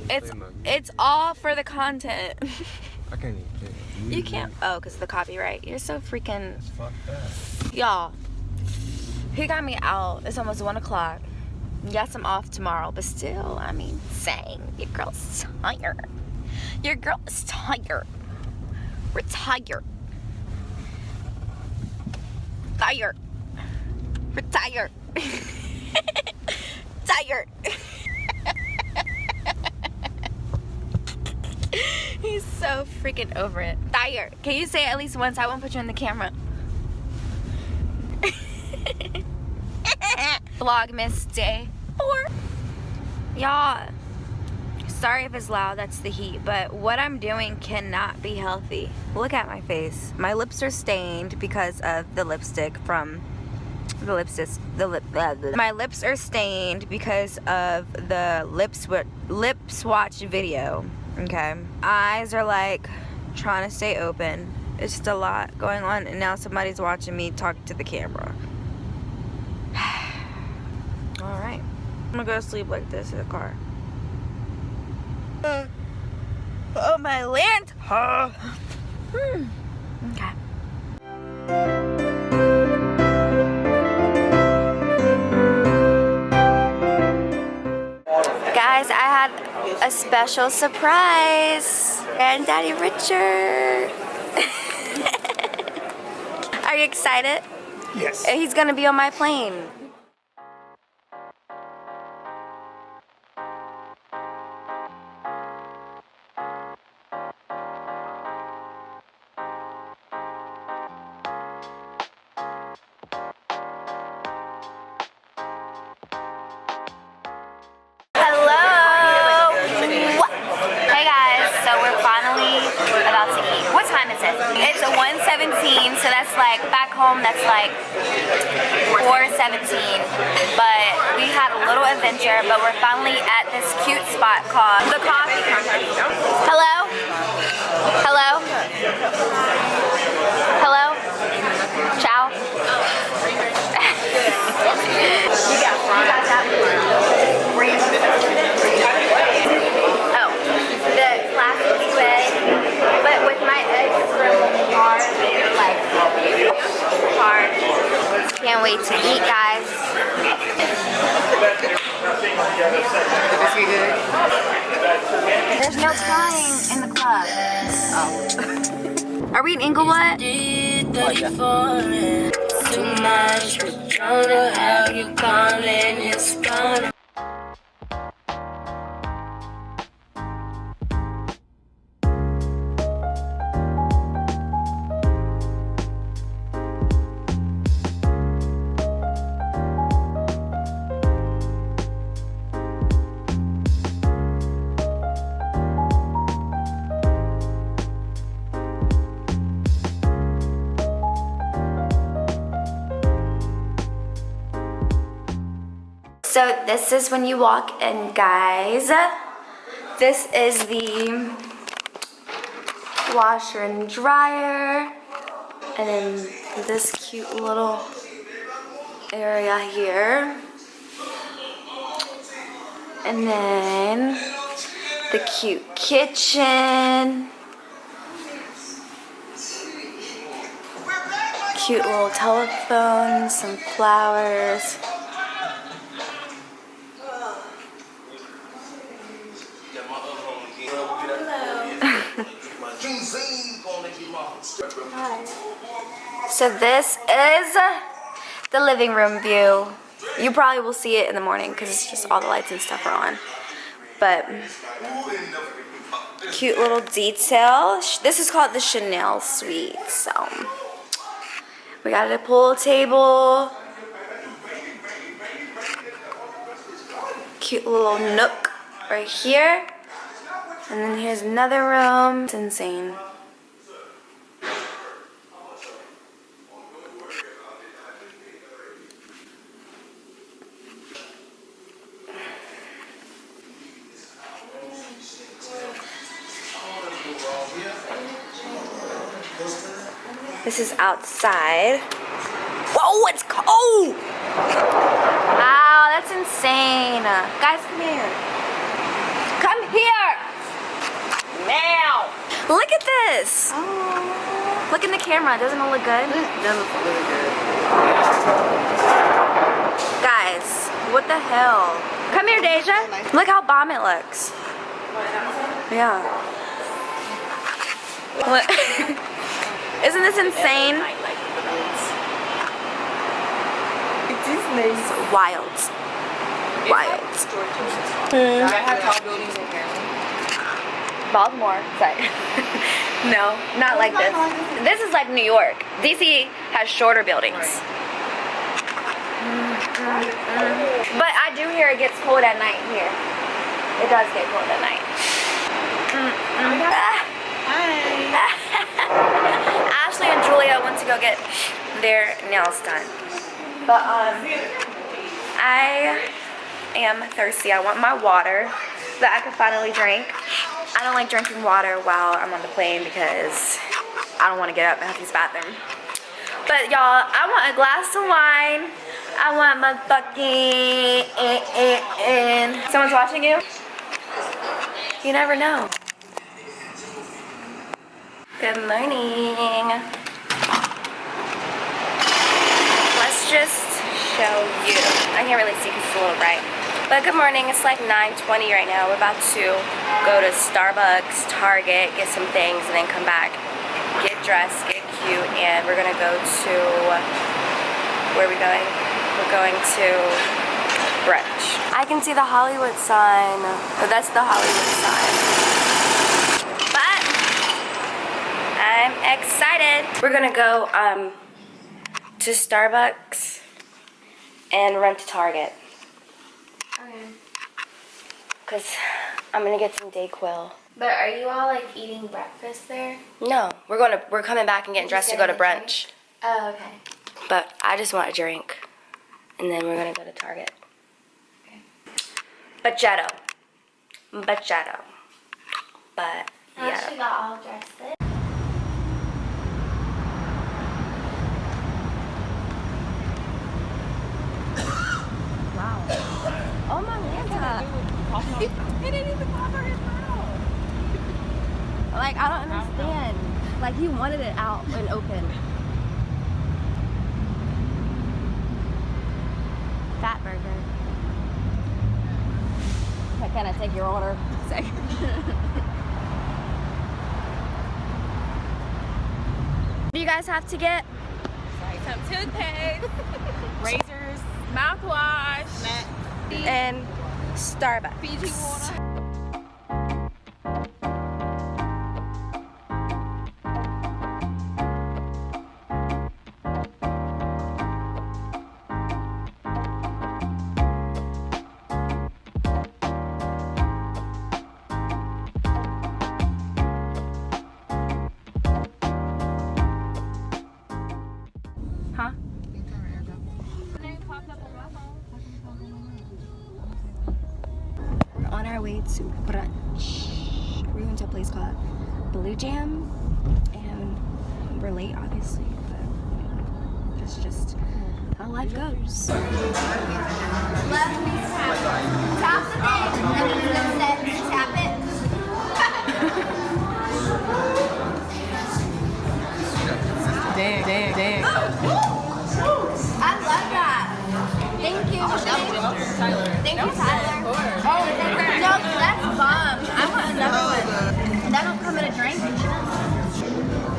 It's all for the content. I can't even take it. You can't. Oh, because of the copyright. You're so freaking. Fuck that. Y'all, he got me out. It's almost 1 o'clock. Yes, I'm off tomorrow, but still, I mean, saying your girl's tired. Your girl is tired. We're tired. Tired. We're tired. Tired. He's so freaking over it. Tired. Can you say it at least once? I won't put you in the camera. Vlogmas day 4. Y'all, sorry if it's loud, that's the heat, but what I'm doing cannot be healthy. Look at my face. My lips are stained because of the lipstick from the my lips are stained because of the lip swatch video. Okay, eyes are like trying to stay open. It's just a lot going on, and now somebody's watching me talk to the camera. All right, I'm gonna go to sleep like this in the car. Oh, my land. Okay. Guys, I had a special surprise. Granddaddy Richard. Are you excited? Yes. He's gonna be on my plane. It's a 1:17, so that's like back home. That's like 4:17. But we had a little adventure, but we're finally at this cute spot called the Coffee Company. Hello? Hello? Hello? Ciao. You got that? Oh, the classic way, but with my eggs from hard, like hard. Can't wait to eat, guys. There's no crying in the club. Oh. Are we in Inglewood? Too much, but don't know how you calling it's gonna. So this is when you walk in, guys. This is the washer and dryer. And then this cute little area here. And then the cute kitchen. Cute little telephone, some flowers. So this is the living room view. You probably will see it in the morning because it's just all the lights and stuff are on. But cute little detail. This is called the Chanel suite. So we got a pool table. Cute little nook right here. And then here's another room. It's insane. This is outside. Whoa, it's cold! Wow, that's insane. Guys, come here. Come here! Look at this. Oh. Look in the camera. Doesn't it look good? It does look really good. Guys, what the hell? Come here, Deja. Look how bomb it looks. Yeah. What? Isn't this insane? It's wild. Wild. I have tall buildings in here. Baltimore. Sorry. No, not like this. This is like New York. DC has shorter buildings. But I do hear it gets cold at night here. It does get cold at night. Ashley and Julia went to go get their nails done. But I am thirsty. I want my water that I can finally drink. I don't like drinking water while I'm on the plane because I don't want to get up and have to use the bathroom. But y'all, I want a glass of wine. I want my fucking Someone's watching you? You never know. Good morning. Let's just show you. I can't really see because it's a little bright. But good morning. It's like 9:20 right now. We're about to go to Starbucks, Target, get some things, and then come back, get dressed, get cute, and we're gonna go to, where are we going? We're going to brunch. I can see the Hollywood sign, but that's the Hollywood sign. But I'm excited. We're gonna go to Starbucks and run to Target. Okay. Cause I'm gonna get some Dayquil. But are you all like eating breakfast there? No, we're coming back and getting dressed to go to brunch. Oh, okay. But I just want a drink, and then we're gonna go to Target. Okay. Bachetto. But yeah. She got all dressed up. Wow. Oh my Lanta. He didn't even cover his mouth. Like, I don't understand. Like, he wanted it out and open. Fat burger. Can I take your order? Do you guys have to get? Some toothpaste, razors, mouthwash, And Starbucks. Fiji water. Huh? We're on our way to brunch. We're going to a place called Blue Jam, and we're late, obviously, but that's just how life goes. Tap the thing, and then it says tap it. Dang. I love that. Thank you. Thank you, Tyler. Oh, no, that's bomb. I want another one. That don't come in a drink.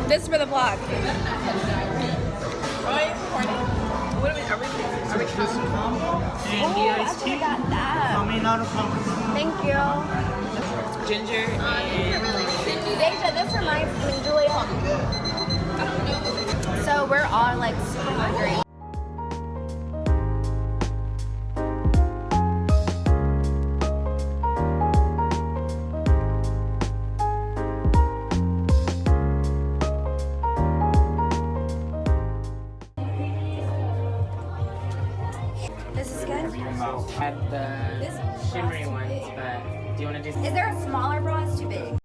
This is for the vlog. Oh, I should have got that. Thank you. Ginger Deja, this reminds me, Julia. So we're all like super hungry. This is good. At the shimmery ones, but do you want to do? Is there a smaller bra? It's too big.